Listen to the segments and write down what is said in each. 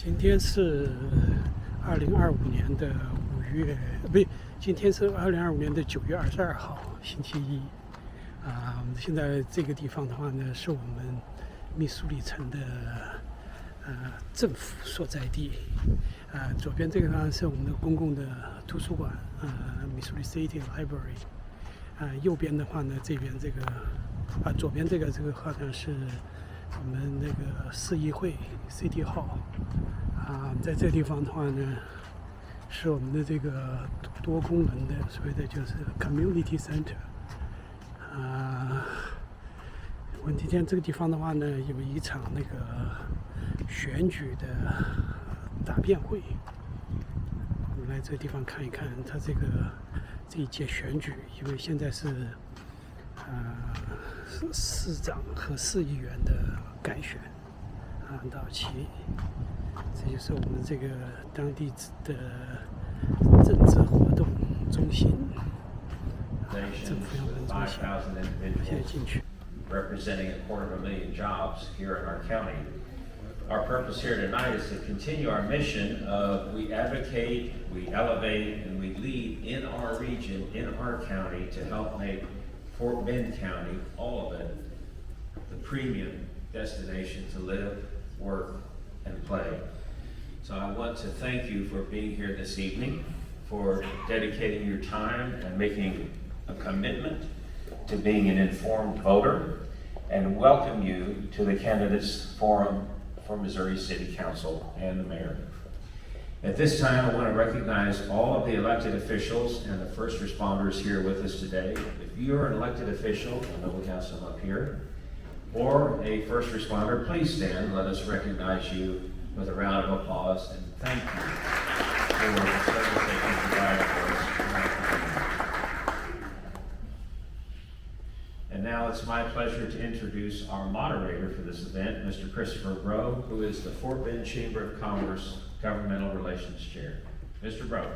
今天是2025年的5月，不对，今天是2025年的9月22号，星期一。现在这个地方的话呢，是我们密苏里城的政府所在地。左边这个呢是我们的公共的图书馆，密苏里 City Library。右边的话呢，这边这个左边这个话呢是我们那个市议会 City Hall。在这个地方的话呢，是我们的这个多功能的所谓的就是 Community Center。我们今天这个地方的话呢，有一场那个选举的答辩会。我们来这个地方看一看，它这一届选举，因为现在是市长和市议员的改选到期。这就是我们这个当地的政治活动中心，政府要人中心。现在进去。Representing 250,000 jobs here in our county. Our purpose here tonight is to continue our mission of we advocate, we elevate, and we lead in our region, in our county, to help make Fort Bend County, all of it, the premium destination to live, work, and play. So I want to thank you for being here this evening, for dedicating your time and making a commitment to being an informed voter, and welcome you to the Candidates Forum for Missouri City Council and the Mayor. At this time, I want to recognize all of the elected officials and the first responders here with us today. If you're an elected official, I know we have some up here, or a first responder, please stand and let us recognize you with a round of applause, and thank you for the service that you provide for us. And now it's my pleasure to introduce our moderator for this event, Mr. Christopher Breaux, who is the Fort Bend Chamber of Commerce Governmental Relations Chair. Mr. Breaux.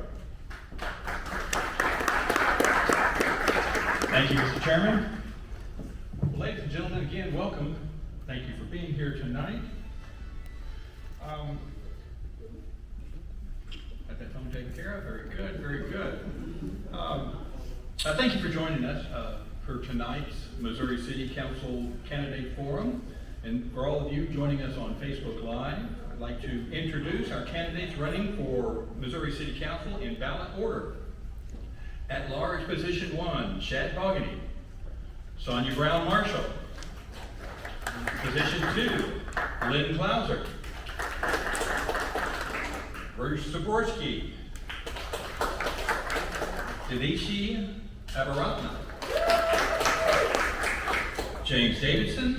Thank you, Mr. Chairman. Well, ladies and gentlemen, again, welcome. Thank you for being here tonight. Got that phone taken care of? Very good, very good. Thank you for joining us for tonight's Missouri City Council Candidate Forum. And for all of you joining us on Facebook Live, I'd like to introduce our candidates running for Missouri City Council in ballot order. At large, position 1, Shad Boggany, Sonia Brown Marshall. Position 2, Lynn Klauser, Bruce Zaborski, Dineshi Abaratna, James Davidson,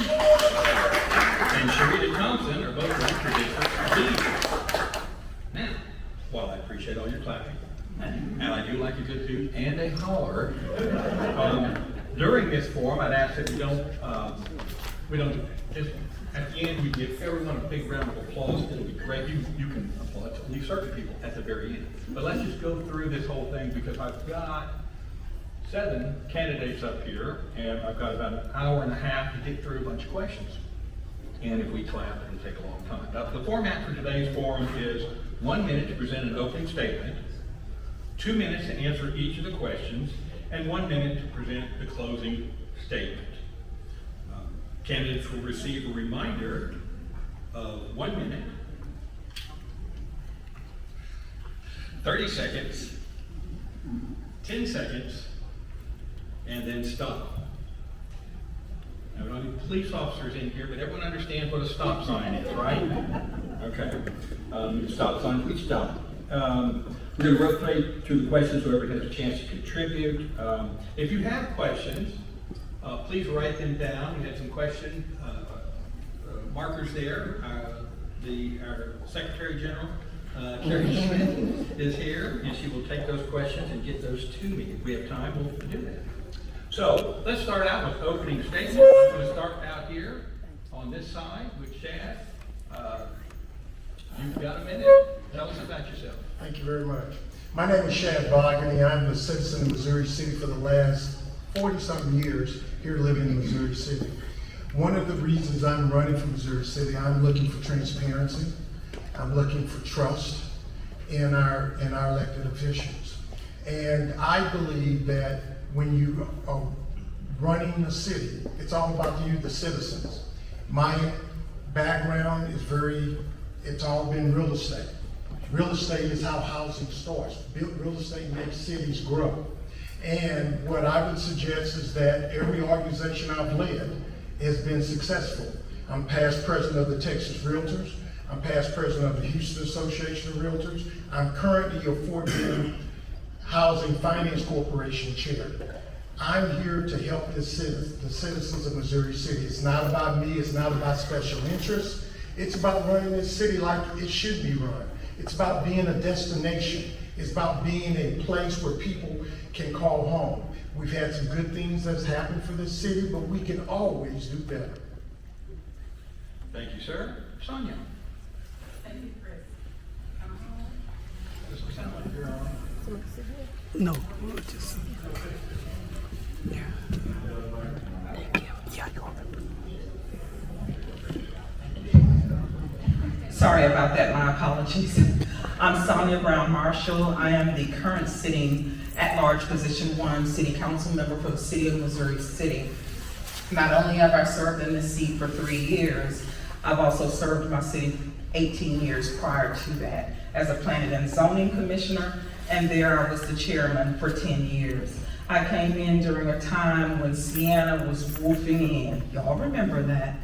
and Sharita Thompson are both running for District B. Now, while I appreciate all your clapping, and I do like a good hoot and a holler, during this forum, I'd ask that we don't just at the end we give everyone a big round of applause. It'll be great. You can applaud to leave certain people at the very end. But let's just go through this whole thing because I've got 7 candidates up here, and I've got about an hour and a half to get through a bunch of questions. And if we clap, it'll take a long time. Now, the format for today's forum is 1 minute to present an opening statement, 2 minutes to answer each of the questions, and 1 minute to present the closing statement. Candidates will receive a reminder of 1 minute, 30 seconds, 10 seconds, and then stop. Now, we don't have any police officers in here, but everyone understands what a stop sign is, right? Okay. Stop sign, please stop. We're going to rotate through the questions, whoever has a chance to contribute. If you have questions, please write them down. We had some question markers there. Our Secretary General, Carrie Schmidt, is here, and she will take those questions and get those to me. If we have time, we'll do that. So let's start out with opening statements. I'm going to start out here on this side with Shad. You've got a minute. Tell us about yourself. Thank you very much. My name is Shad Boggany. I'm a citizen of Missouri City for the last 40-something years, here living in Missouri City. One of the reasons I'm running for Missouri City, I'm looking for transparency. I'm looking for trust in our elected officials. And I believe that when you are running a city, it's all about you, the citizens. My background is it's all been real estate. Real estate is how housing starts. Real estate makes cities grow. And what I would suggest is that every organization I've led has been successful. I'm past president of the Texas Realtors. I'm past president of the Houston Association of Realtors. I'm currently a Fort Bend Housing Finance Corporation chair. I'm here to help the citizens of Missouri City. It's not about me, it's not about special interests. It's about running this city like it should be run. It's about being a destination. It's about being a place where people can call home. We've had some good things that's happened for this city, but we can always do better. Thank you, sir. Sonia? Thank you, Chris. Does it sound like you're on? No, just yeah. Yeah, you're Sorry about that, my apologies. I'm Sonia Brown Marshall. I am the current sitting at-large position 1 city council member for the city of Missouri City. Not only have I served in this seat for 3 years, I've also served my city 18 years prior to that as a planning and zoning commissioner, and there I was the chairman for 10 years. I came in during a time when Siena was woofing in. Y'all remember that.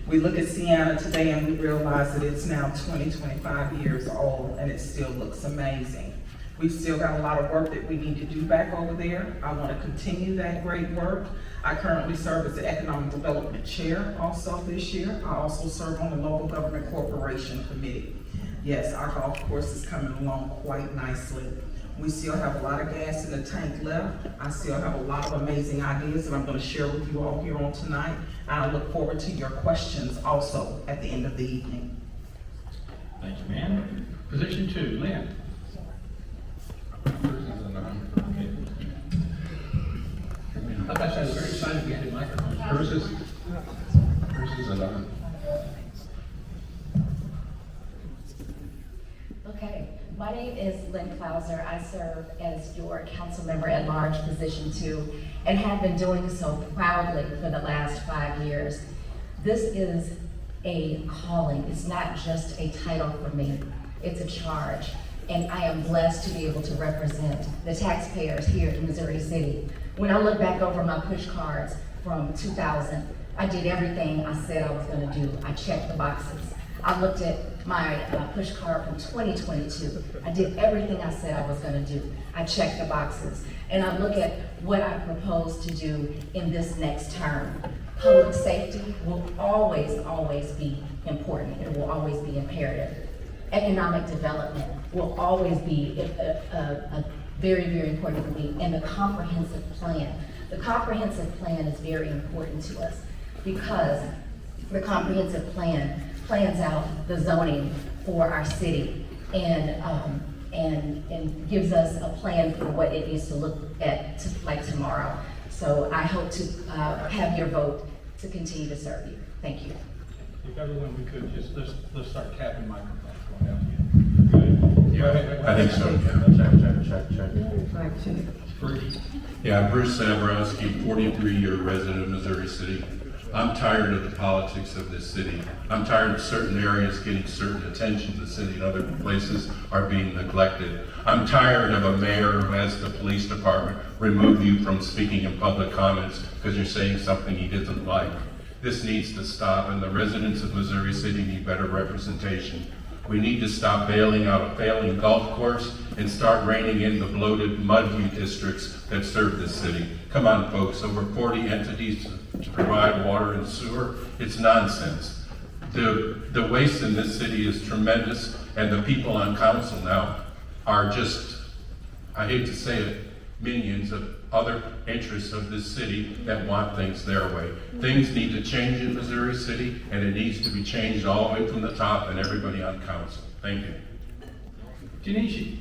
We look at Siena today and we realize that it's now 25 years old and it still looks amazing. We've still got a lot of work that we need to do back over there. I want to continue that great work. I currently serve as the Economic Development Chair also this year. I also serve on the Local Government Corporation Committee. Yes, our golf course is coming along quite nicely. We still have a lot of gas in the tank left. I still have a lot of amazing ideas that I'm going to share with you all here on tonight. And I look forward to your questions also at the end of the evening. Thank you, ma'am. Position 2, Lynn. I thought I was very excited to get the microphone. Hers is a none. Okay, my name is Lynn Clauser. I serve as your council member at large, position 2, and have been doing so proudly for the last 5 years. This is a calling. It's not just a title for me. It's a charge. And I am blessed to be able to represent the taxpayers here in Missouri City. When I look back over my push cards from 2000, I did everything I said I was going to do. I checked the boxes. I looked at my push card from 2022. I did everything I said I was going to do. I checked the boxes. And I look at what I propose to do in this next term. Public safety will always, always be important. It will always be imperative. Economic development will always be a very, very important for me. And the comprehensive plan. The comprehensive plan is very important to us because the comprehensive plan plans out the zoning for our city and gives us a plan for what it needs to look at like tomorrow. So I hope to have your vote to continue to serve you. Thank you. If everyone we could just, let's start tapping microphones going out to you. I think so, yeah. Check. Bruce. Yeah, Bruce Zabrowski, 43-year resident of Missouri City. I'm tired of the politics of this city. I'm tired of certain areas getting certain attention to the city and other places are being neglected. I'm tired of a mayor who has the police department remove you from speaking in public comments because you're saying something he doesn't like. This needs to stop, and the residents of Missouri City need better representation. We need to stop bailing out a failing golf course and start reining in the bloated mudview districts that serve this city. Come on, folks, over 40 entities to provide water and sewer. It's nonsense. The waste in this city is tremendous, and the people on council now are just, I hate to say it, minions of other interests of this city that want things their way. Things need to change in Missouri City, and it needs to be changed all the way from the top and everybody on council. Thank you. Janishi.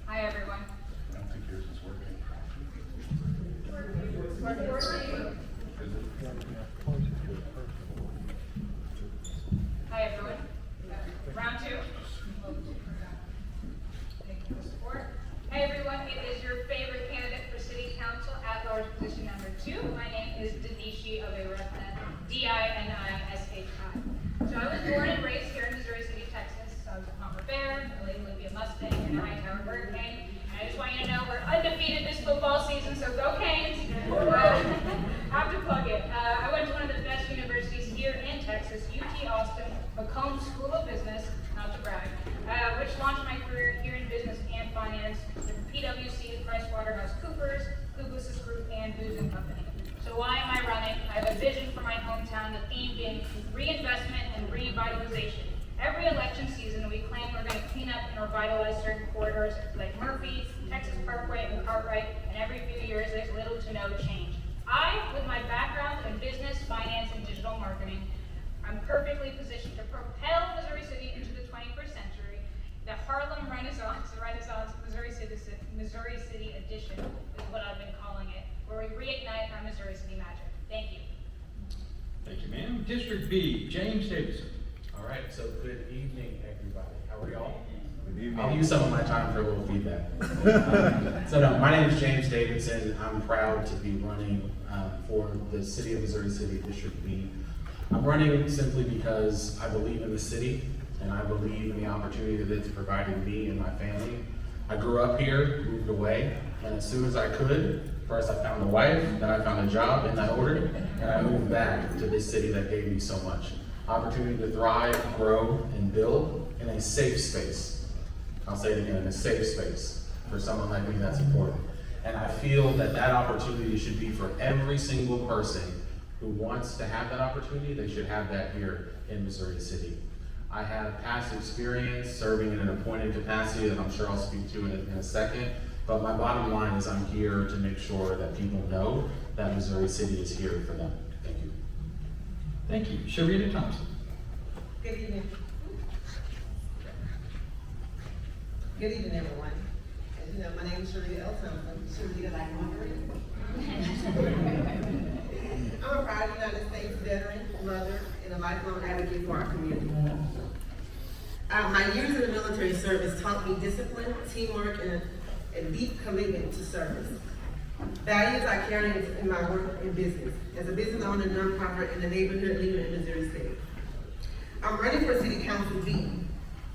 Hi, everyone. I don't think yours is working. Hi, everyone. Round 2. Macomb School of Business, not to brag, which launched my career here in business and finance with PwC, PricewaterhouseCoopers, Publicis Group, and Booz & Company. So why am I running? I have a vision for my hometown, the theme being reinvestment and revitalization. Every election season, we claim we're going to clean up and revitalize certain corridors like Murphy, Texas Parkway, and Cartwright, and every few years there's little to no change. I, with my background in business, finance, and digital marketing, I'm perfectly positioned to propel Missouri City into the 21st century. The Harlem Renaissance, Missouri City edition is what I've been calling it, where we reignite our Missouri City magic. Thank you. Thank you, ma'am. District B, James Davidson. All right, so good evening, everybody. How are y'all? Good evening. I'll use some of my time for a little feedback. My name is James Davidson. I'm proud to be running for the City of Missouri City, District B. I'm running simply because I believe in the city, and I believe in the opportunity that it's provided me and my family. I grew up here, moved away, and as soon as I could, first I found a wife, then I found a job in that order, and I moved back to this city that gave me so much. Opportunity to thrive, grow, and build in a safe space. I'll say it again, in a safe space. For someone like me, that's important. And I feel that that opportunity should be for every single person who wants to have that opportunity. They should have that here in Missouri City. I have past experience serving in an appointed capacity that I'm sure I'll speak to in a second. But my bottom line is I'm here to make sure that people know that Missouri City is here for them. Thank you. Thank you. Sharita Thompson. Good evening. Good evening, everyone. As you know, my name is Sharita L. Thompson. Sharita like Marguerite. I'm a proud United States veteran, mother, and a lifelong advocate for our community. My years in the military service taught me discipline, teamwork, and a deep commitment to service. Values I carry in my work and business. As a business owner, nonprofit, and a neighborhood leader in Missouri City. I'm running for City Council B,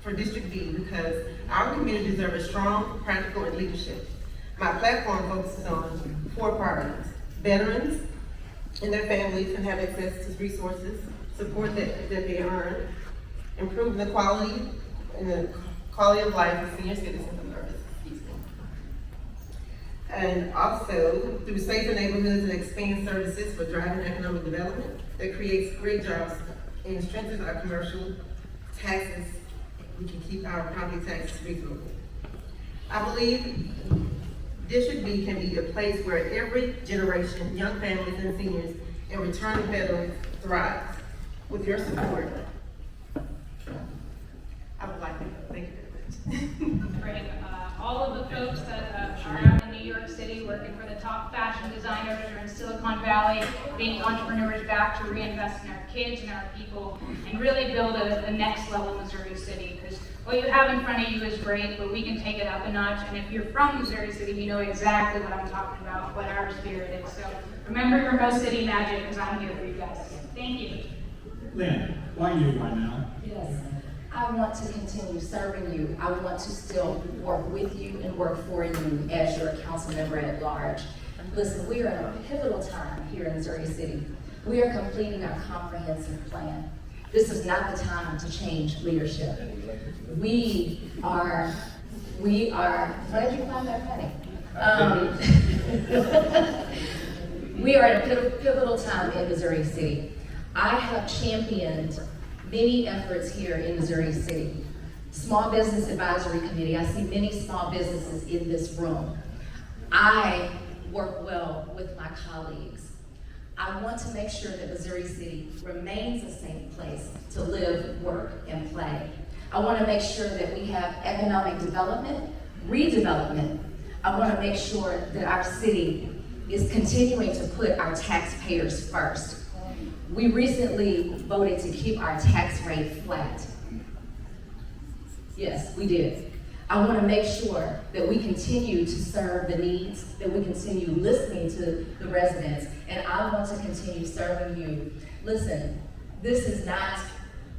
for District B, because our community deserves a strong, practical, and leadership. My platform focuses on 4 priorities. Veterans and their families can have access to resources, support that they earn, improving the quality and the quality of life of senior citizens and services. And also through safer neighborhoods and expand services for driving economic development that creates great jobs and strengthens our commercial taxes. We can keep our property taxes reasonable. I believe District B can be a place where every generation, young families and seniors, and returning veterans thrives. With your support, I would like to thank you very much. Great. All of the folks that are out in New York City working for the top fashion designers or in Silicon Valley, being entrepreneurs back to reinvest in our kids and our people and really build a next level Missouri City. Because what you have in front of you is great, but we can take it up a notch. And if you're from Missouri City, you know exactly what I'm talking about, what our spirit is. So remember your Mo City magic, because I'm here for you guys. Thank you. Lynn, why you right now? Yes, I want to continue serving you. I want to still work with you and work for you as your council member at large. Listen, we are in a pivotal time here in Missouri City. We are completing our comprehensive plan. This is not the time to change leadership. We are, how did you find that funny? We are at a pivotal time in Missouri City. I have championed many efforts here in Missouri City. Small Business Advisory Committee, I see many small businesses in this room. I work well with my colleagues. I want to make sure that Missouri City remains a safe place to live, work, and play. I want to make sure that we have economic development, redevelopment. I want to make sure that our city is continuing to put our taxpayers first. We recently voted to keep our tax rate flat. Yes, we did. I want to make sure that we continue to serve the needs, that we continue listening to the residents, and I want to continue serving you. Listen, this is not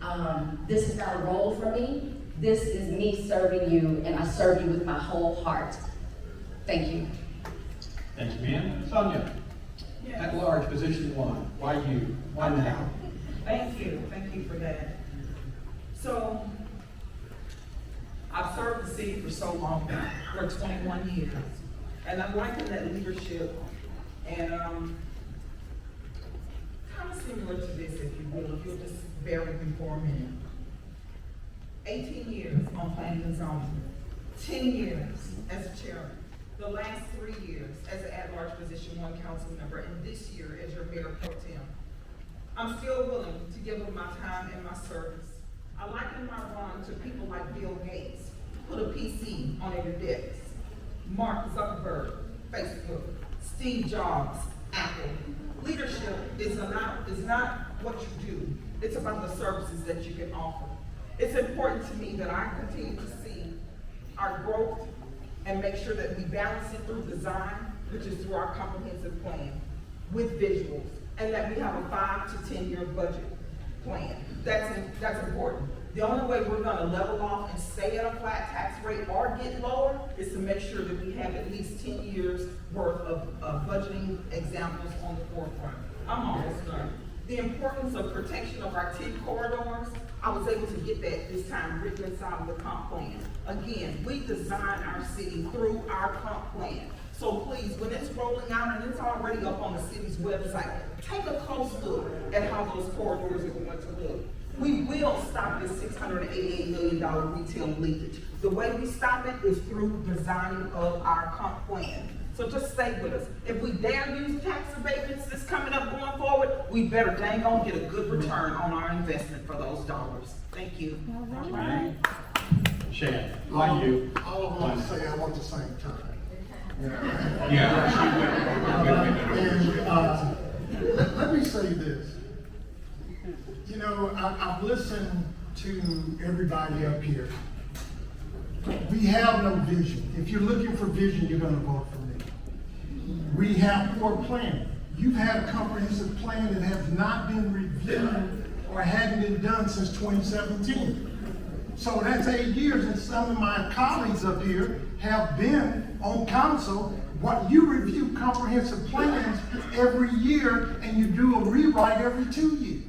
a role for me. This is me serving you, and I serve you with my whole heart. Thank you. Thank you, ma'am. Sonia, at large, position 1. Why you? Why now? Thank you for that. So, I've served the city for so long now, for 21 years, and I'm liking that leadership, and kind of similar to this, if you will, if you'll just bear with me for a minute. 18 years on planning and zoning, 10 years as a chairman, the last 3 years as an at-large position 1 council member, and this year as your mayor pro tem. I'm still willing to give up my time and my service. I liken my run to people like Bill Gates, put a PC on every desk. Mark Zuckerberg, Facebook. Steve Jobs, Apple. Leadership is not what you do. It's about the services that you can offer. It's important to me that I continue to see our growth and make sure that we balance it through design, which is through our comprehensive plan, with visuals, and that we have a 5 to 10 year budget plan. That's important. The only way we're gonna level off and stay at a flat tax rate or get lower is to make sure that we have at least 10 years worth of budgeting examples on the forefront. I'm almost done. The importance of protection of our 10 corridors, I was able to get that this time written inside of the comp plan. Again, we design our city through our comp plan. So please, when it's rolling out and it's already up on the city's website, take a close look at how those corridors are going to look. We will stop this $688 million retail leakage. The way we stop it is through designing of our comp plan. So just stay with us. If we dare use tax abatements that's coming up going forward, we better dang on get a good return on our investment for those dollars. Thank you. All right. Shan, like you. All of them say I want the same time. Yeah. And let me say this. You know, I've listened to everybody up here. We have no vision. If you're looking for vision, you're going to vote for me. We have poor planning. You've had a comprehensive plan that has not been reviewed or hadn't been done since 2017. So that's 8 years, and some of my colleagues up here have been on council. What you review comprehensive plans every year, and you do a rewrite every 2 years.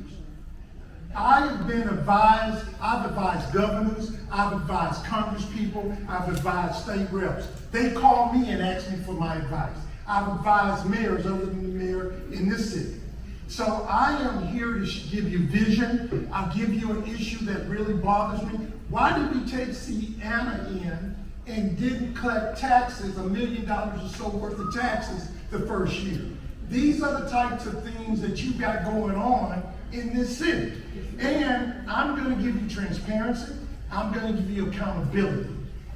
I've advised governors, I've advised congresspeople, I've advised state reps. They call me and ask me for my advice. I've advised mayors other than the mayor in this city. So I am here to give you vision. I'll give you an issue that really bothers me. Why did we take Sienna in and didn't collect taxes, $1 million or so worth of taxes the first year? These are the types of things that you've got going on in this city. And I'm going to give you transparency. I'm going to give you accountability.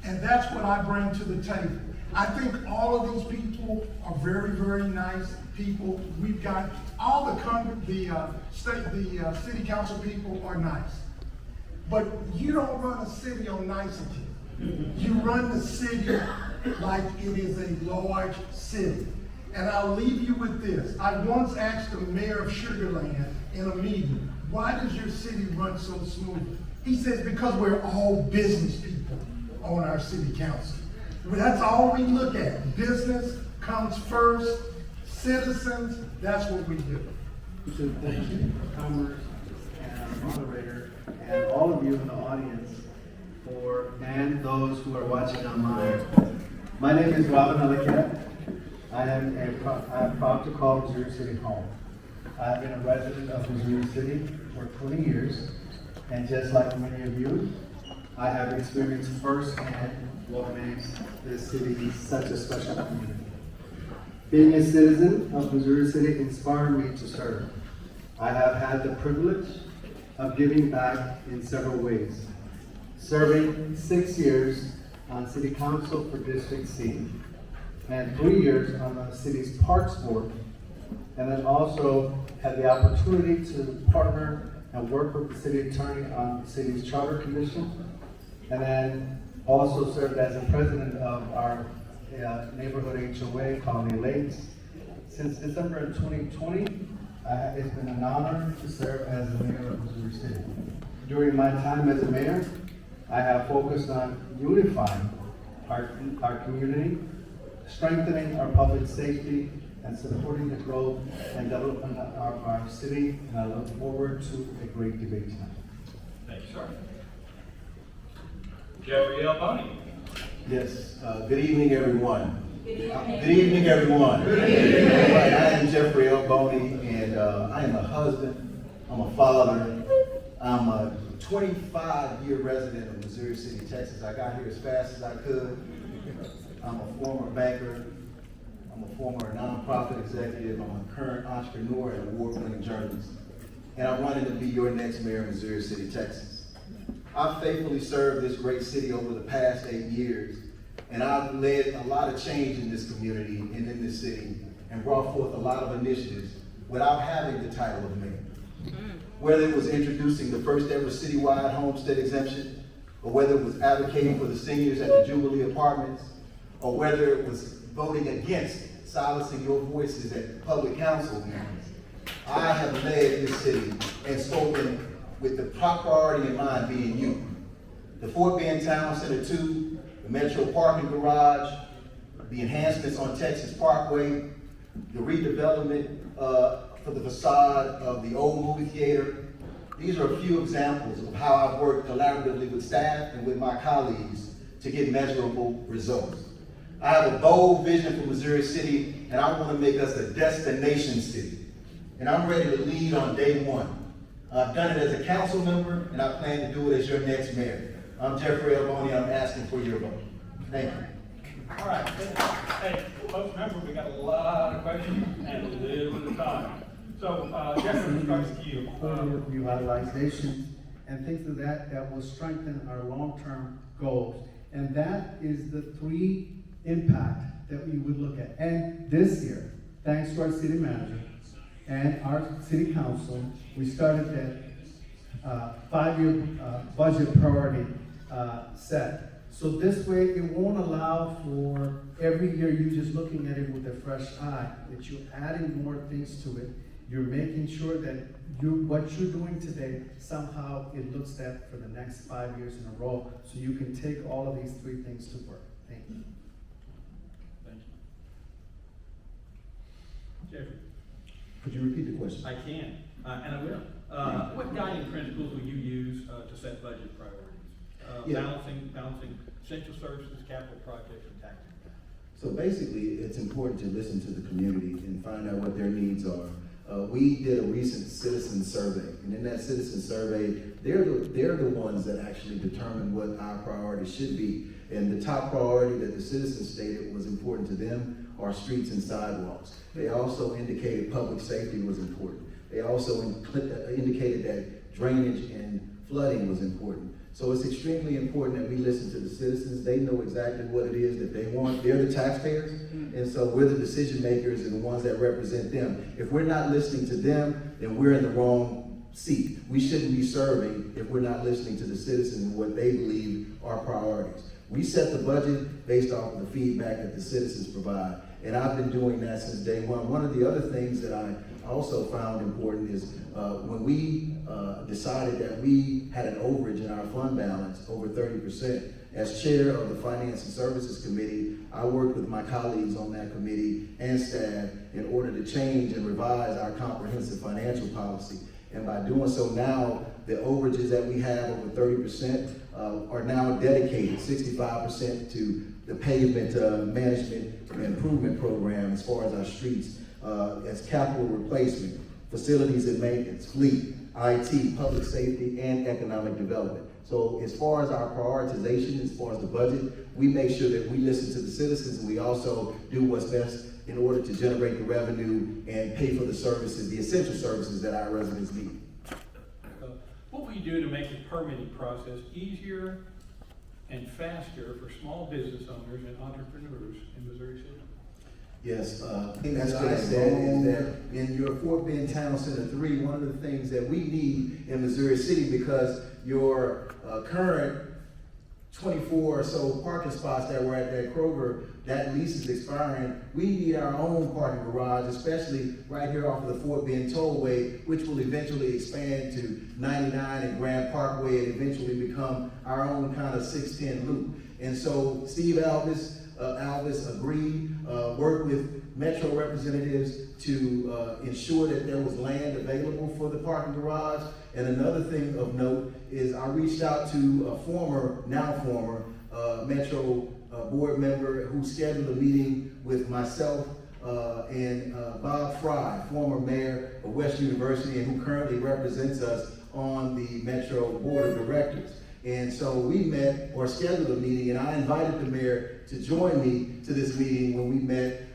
And that's what I bring to the table. I think all of these people are very, very nice people. We've got all the city council people are nice. But you don't run a city on nicety. You run the city like it is a large city. And I'll leave you with this. I once asked the mayor of Sugar Land in a meeting, why does your city run so smoothly? He says, because we're all business people on our city council. Well, that's all we look at. Business comes first, citizens, that's what we do. So thank you, Commerce and our moderator, and all of you in the audience, and those who are watching online. My name is Robin Aliquette. I am proud to call Missouri City home. I've been a resident of Missouri City for 20 years, and just like many of you, I have experienced firsthand what makes this city such a special community. Being a citizen of Missouri City inspired me to serve. I have had the privilege of giving back in several ways. Serving 6 years on City Council for District C, and 3 years on the city's Parks Board, and then also had the opportunity to partner and work with the city attorney on the city's charter commission, and then also served as the president of our neighborhood HOA, Colony Lakes. Since December of 2020, it's been an honor to serve as the mayor of Missouri City. During my time as a mayor, I have focused on unifying our community, strengthening our public safety, and supporting the growth and development of our city, and I look forward to a great debate tonight. Thank you, sir. Jeffrey L. Boney. Yes, good evening, everyone. Good evening, everyone. Good evening. All right, I am Jeffrey L. Boney, and I am a husband, I'm a father, I'm a 25-year resident of Missouri City, Texas. I got here as fast as I could. I'm a former banker, I'm a former nonprofit executive, I'm a current entrepreneur and award-winning journalist. And I'm running to be your next mayor of Missouri City, Texas. I've faithfully served this great city over the past 8 years, and I've led a lot of change in this community and in this city, and brought forth a lot of initiatives without having the title of mayor. Whether it was introducing the first ever citywide homestead exemption, or whether it was advocating for the seniors at the Jubilee Apartments, or whether it was voting against silencing your voices at public council meetings, I have led this city and spoken with the top priority in mind being you. The Fort Bend Town Center 2, the Metro Parking Garage, the enhancements on Texas Parkway, the redevelopment for the facade of the old movie theater. These are a few examples of how I've worked collaboratively with staff and with my colleagues to get measurable results. I have a bold vision for Missouri City, and I want to make us a destination city. And I'm ready to lead on day one. I've done it as a council member, and I plan to do it as your next mayor. I'm Jeffrey L. Boney, I'm asking for your vote. Thank you. All right. Hey, folks, remember, we got a lot of questions and a little bit of time. So, Jeffrey, starts to you. Corridor revitalization and things of that will strengthen our long-term goals. And that is the 3 impact that we would look at. And this year, thanks to our city manager and our city council, we started that 5-year budget priority set. So this way, it won't allow for every year you just looking at it with a fresh eye, that you're adding more things to it. You're making sure that what you're doing today, somehow it looks at for the next 5 years in a row, so you can take all of these 3 things to work. Thank you. Thank you. Jeffrey. Could you repeat the question? I can, and I will. What guiding principles will you use to set budget priorities? Balancing essential services, capital projects, and tax impact. So basically, it's important to listen to the community and find out what their needs are. We did a recent citizen survey, and in that citizen survey, they're the ones that actually determine what our priorities should be. And the top priority that the citizens stated was important to them are streets and sidewalks. They also indicated public safety was important. They also indicated that drainage and flooding was important. So it's extremely important that we listen to the citizens. They know exactly what it is that they want. They're the taxpayers, and so we're the decision makers and the ones that represent them. If we're not listening to them, then we're in the wrong seat. We shouldn't be serving if we're not listening to the citizens and what they believe are priorities. We set the budget based off of the feedback that the citizens provide, and I've been doing that since day one. One of the other things that I also found important is when we decided that we had an overage in our fund balance, over 30%. As chair of the Finance and Services Committee, I worked with my colleagues on that committee and staff in order to change and revise our comprehensive financial policy. And by doing so now, the overages that we have, over 30%, are now dedicated 65% to the pavement management and improvement program as far as our streets, as capital replacement, facilities and maintenance, fleet, IT, public safety, and economic development. So as far as our prioritization, as far as the budget, we make sure that we listen to the citizens, and we also do what's best in order to generate the revenue and pay for the services, the essential services that our residents need. What will you do to make the permitting process easier and faster for small business owners and entrepreneurs in Missouri City? Yes, that's what I said is that in your Fort Bend Town Center 3, one of the things that we need in Missouri City, because your current 24 or so parking spots that were at that Kroger, that lease is expiring. We need our own parking garage, especially right here off of the Fort Bend Tollway, which will eventually expand to 99 and Grand Parkway and eventually become our own kind of 610 loop. And so Steve Alvis agreed, worked with Metro representatives to ensure that there was land available for the parking garage. And another thing of note is I reached out to a now former Metro board member who scheduled a meeting with myself and Bob Fry, former mayor of West University and who currently represents us on the Metro Board of Directors. And so we met or scheduled a meeting, and I invited the mayor to join me to this meeting when we met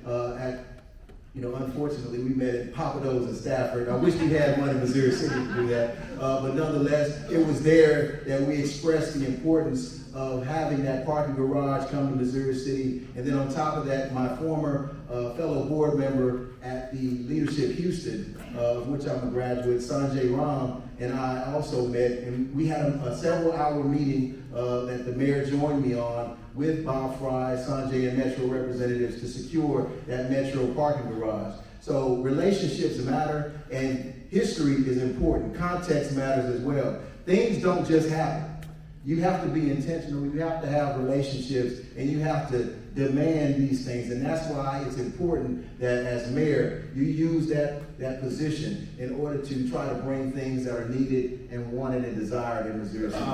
unfortunately, we met at Papados in Stafford. I wish we had one in Missouri City to do that. But nonetheless, it was there that we expressed the importance of having that parking garage come to Missouri City. And then on top of that, my former fellow board member at the Leadership Houston, of which I'm a graduate, Sanjay Ram, and I also met, and we had a several-hour meeting that the mayor joined me on with Bob Fry, Sanjay, and Metro representatives to secure that Metro parking garage. So relationships matter, and history is important. Context matters as well. Things don't just happen. You have to be intentional, you have to have relationships, and you have to demand these things. And that's why it's important that as mayor, you use that position in order to try to bring things that are needed and wanted and desired in Missouri City.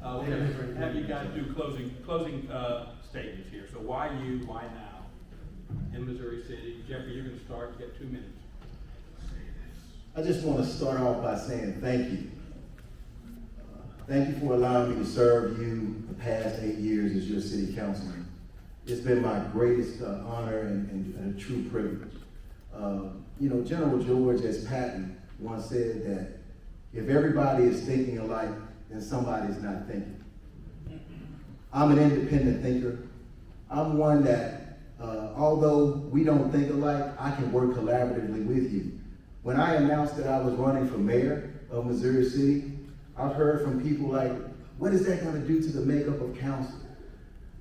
We're going to have you guys do closing statements here. So why you, why now in Missouri City? Jeffrey, you're going to start. You get 2 minutes. I just want to start off by saying thank you. Thank you for allowing me to serve you the past 8 years as your city councilman. It's been my greatest honor and a true privilege. General George S. Patton once said that if everybody is thinking alike, then somebody's not thinking. I'm an independent thinker. I'm one that, although we don't think alike, I can work collaboratively with you. When I announced that I was running for mayor of Missouri City, I've heard from people like, what is that going to do to the makeup of council?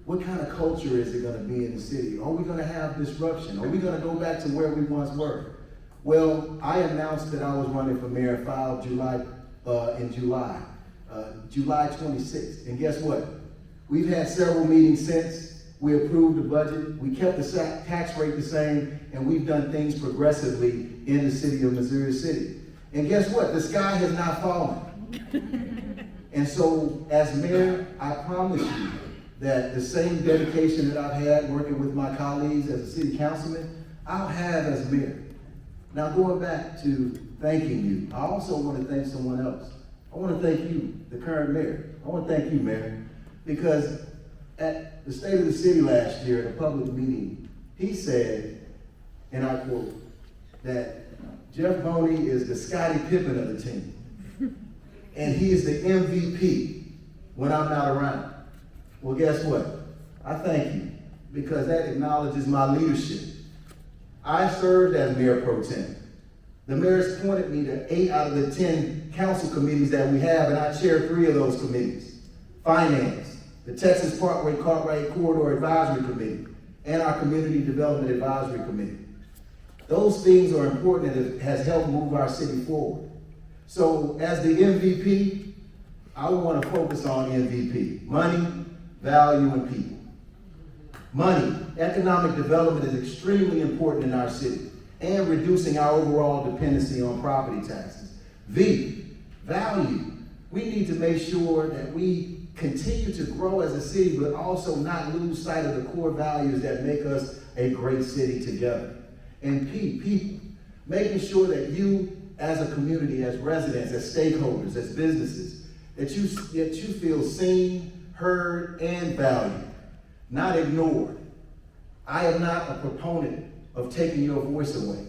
What kind of culture is it going to be in the city? Are we going to have disruption? Are we going to go back to where we once were? Well, I announced that I was running for mayor, filed July 26th. And guess what? We've had several meetings since. We approved the budget. We kept the tax rate the same, and we've done things progressively in the city of Missouri City. And guess what? The sky has not fallen. And so, as mayor, I promise you that the same dedication that I've had working with my colleagues as a city councilman, I'll have as mayor. Now, going back to thanking you, I also want to thank someone else. I want to thank you, the current mayor. I want to thank you, Mayor, because at the State of the City last year at a public meeting, he said, and I quote, that Jeff Boney is the Scottie Pippen of the team. And he is the MVP when I'm not around. Well, guess what? I thank you because that acknowledges my leadership. I served as mayor pro tem. The mayor's appointed me to 8 out of the 10 council committees that we have, and I chair 3 of those committees. Finance, the Texas Parkway Cartwright Corridor Advisory Committee, and our Community Development Advisory Committee. Those things are important and it has helped move our city forward. So as the MVP, I want to focus on MVP, money, value, and people. Money, economic development is extremely important in our city and reducing our overall dependency on property taxes. Value, we need to make sure that we continue to grow as a city, but also not lose sight of the core values that make us a great city together. And people, making sure that you as a community, as residents, as stakeholders, as businesses, that you feel seen, heard, and valued, not ignored. I am not a proponent of taking your voice away.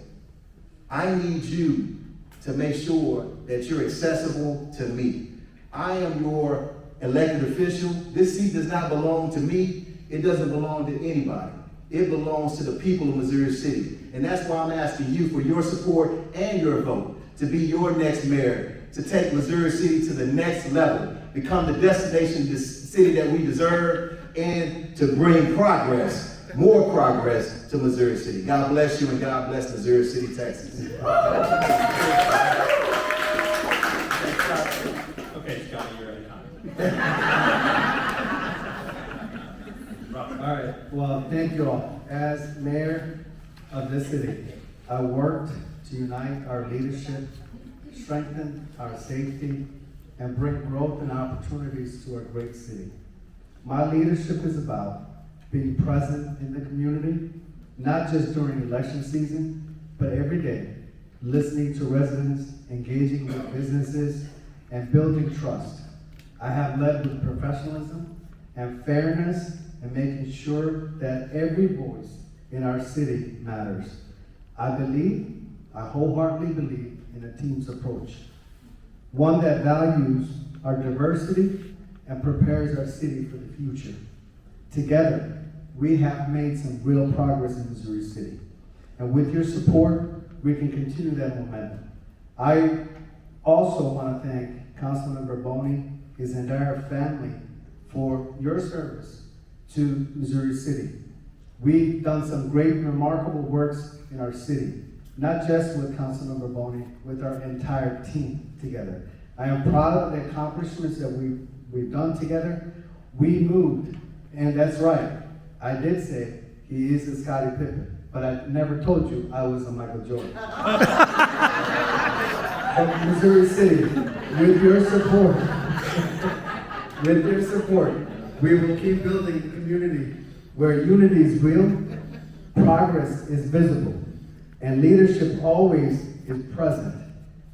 I need you to make sure that you're accessible to me. I am your elected official. This seat does not belong to me. It doesn't belong to anybody. It belongs to the people of Missouri City. And that's why I'm asking you for your support and your vote to be your next mayor, to take Missouri City to the next level, become the destination, the city that we deserve, and to bring progress, more progress to Missouri City. God bless you and God bless Missouri City, Texas. Okay, Scotty, you're out of time. Robert. All right, well, thank you all. As mayor, of this city. I worked to unite our leadership, strengthen our safety, and bring growth and opportunities to our great city. My leadership is about being present in the community, not just during election season, but every day, listening to residents, engaging with businesses, and building trust. I have led with professionalism and fairness and making sure that every voice in our city matters. I wholeheartedly believe in a team's approach, one that values our diversity and prepares our city for the future. Together, we have made some real progress in Missouri City. And with your support, we can continue that momentum. I also want to thank Councilmember Boney, his entire family, for your service to Missouri City. We've done some great, remarkable works in our city, not just with Councilmember Boney, with our entire team together. I am proud of the accomplishments that we've done together. We moved, and that's right, I did say he is a Scottie Pippen, but I never told you I was a Michael Jordan. But Missouri City, with your support, we will keep building a community where unity is real, progress is visible, and leadership always is present.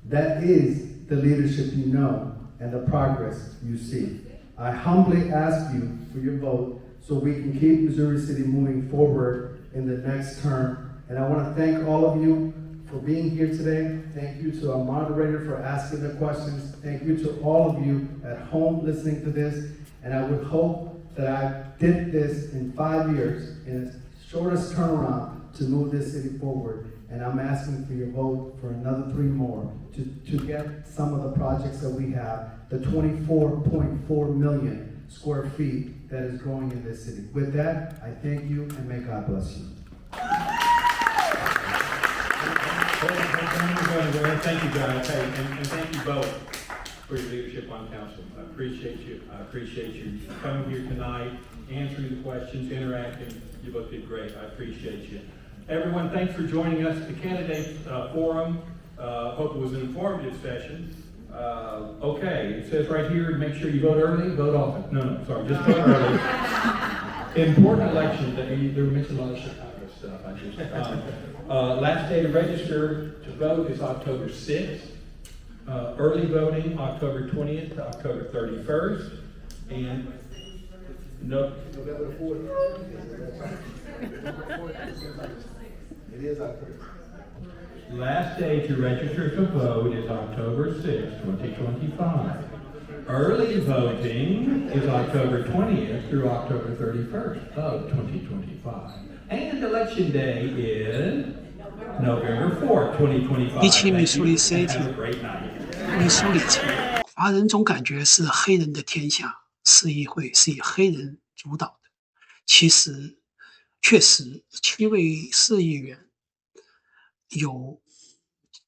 That is the leadership you know and the progress you see. I humbly ask you for your vote so we can keep Missouri City moving forward in the next term. And I want to thank all of you for being here today. Thank you to our moderator for asking the questions. Thank you to all of you at home listening to this. And I would hope that I did this in 5 years in its shortest turnaround to move this city forward. And I'm asking for your vote for another 3 more to get some of the projects that we have, the 24.4 million square feet that is growing in this city. With that, I thank you and may God bless you. Thank you, guys. Hey, and thank you both for your leadership on council. I appreciate you. I appreciate you coming here tonight, answering the questions, interacting. You both did great. I appreciate you. Everyone, thanks for joining us at the candidate forum. Hope it was an informative session. Okay, it says right here, make sure you vote early, vote often. No, sorry, just vote early. Important election day. There was a lot of Chicago stuff. Last day to register to vote is October 6th. Early voting, October 20th to October 31st. And November 4th. It is October. Last day to register to vote is October 6th, 2025. Early voting is October 20th through October 31st of 2025. And election day is November 4th, 2025. 比起密苏里 City， Have a great night. 密苏里城，华人总感觉是黑人的天下，市议会是以黑人主导的。其实，确实7位市议员有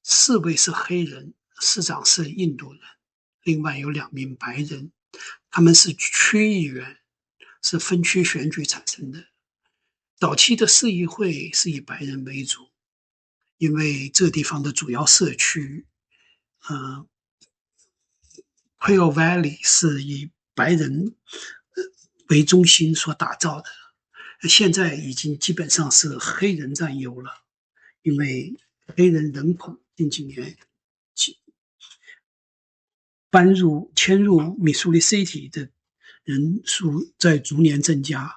4位是黑人，市长是印度人，另外有2名白人，他们是区议员，是分区选举产生的。早期的市议会是以白人为主，因为这地方的主要社区Quail Valley 是以白人为中心所打造的，现在已经基本上是黑人占优了，因为黑人人口近几年迁入密苏里 City 的人数在逐年增加，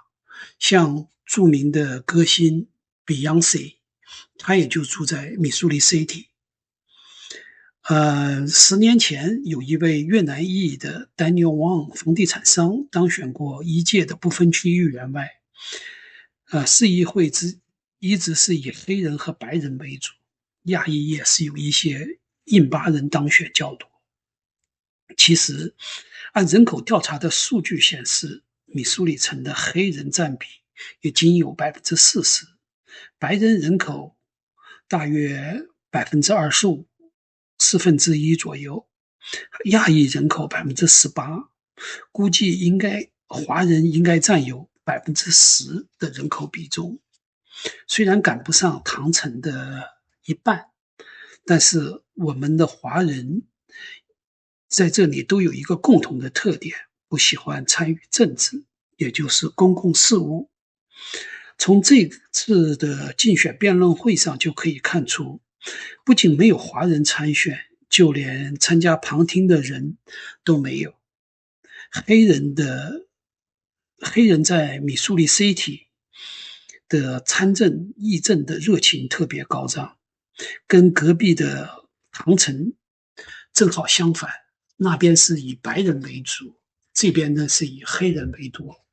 像著名的歌星 Beyonce， 他也就住在密苏里 City。10年前有一位越南裔的 Daniel Wang 房地产商当选过1届的不分区议员外，市议会一直是以黑人和白人为主，亚裔也是有一些印巴人当选较多。其实按人口调查的数据显示，密苏里城的黑人占比也仅有 40%， 白人人口大约 25%， 1/4左右，亚裔人口 18%， 估计华人应该占有 10% 的人口比重。虽然赶不上唐城的一半，但是我们的华人在这里都有一个共同的特点，不喜欢参与政治，也就是公共事务。从这次的竞选辩论会上就可以看出，不仅没有华人参选，就连参加旁听的人都没有。黑人在密苏里 City 的参政议政的热情特别高涨，跟隔壁的唐城正好相反，那边是以白人为主，这边呢是以黑人为多。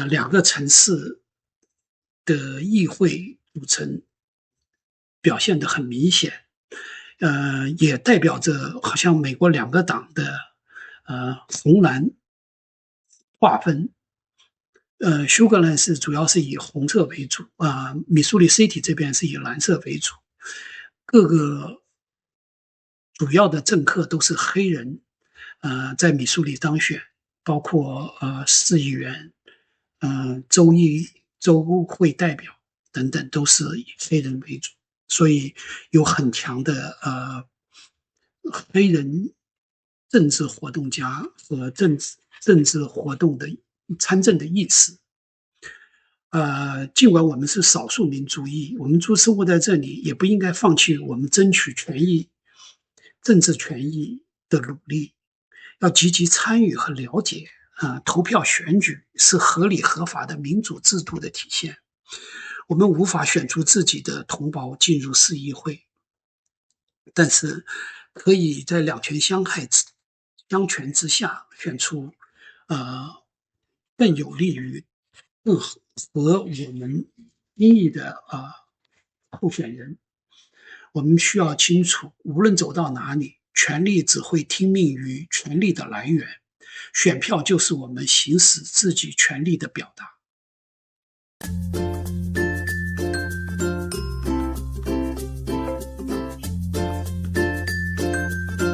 两个城市的议会组成表现得很明显，也代表着好像美国两个党的红蓝划分。休格兰是主要是以红色为主，密苏里 City 这边是以蓝色为主。各个主要的政客都是黑人，在密苏里当选，包括市议员、州会代表等等，都是以黑人为主，所以有很强的黑人政治活动家和政治活动的参政的意识。尽管我们是少数民族裔，我们生活在这里，也不应该放弃我们争取政治权益的努力，要积极参与和了解。投票选举是合理合法的民主制度的体现。我们无法选出自己的同胞进入市议会，但是可以在两权相权之下选出更有利于更合我们民意的候选人。我们需要清楚，无论走到哪里，权力只会听命于权力的来源，选票就是我们行使自己权利的表达。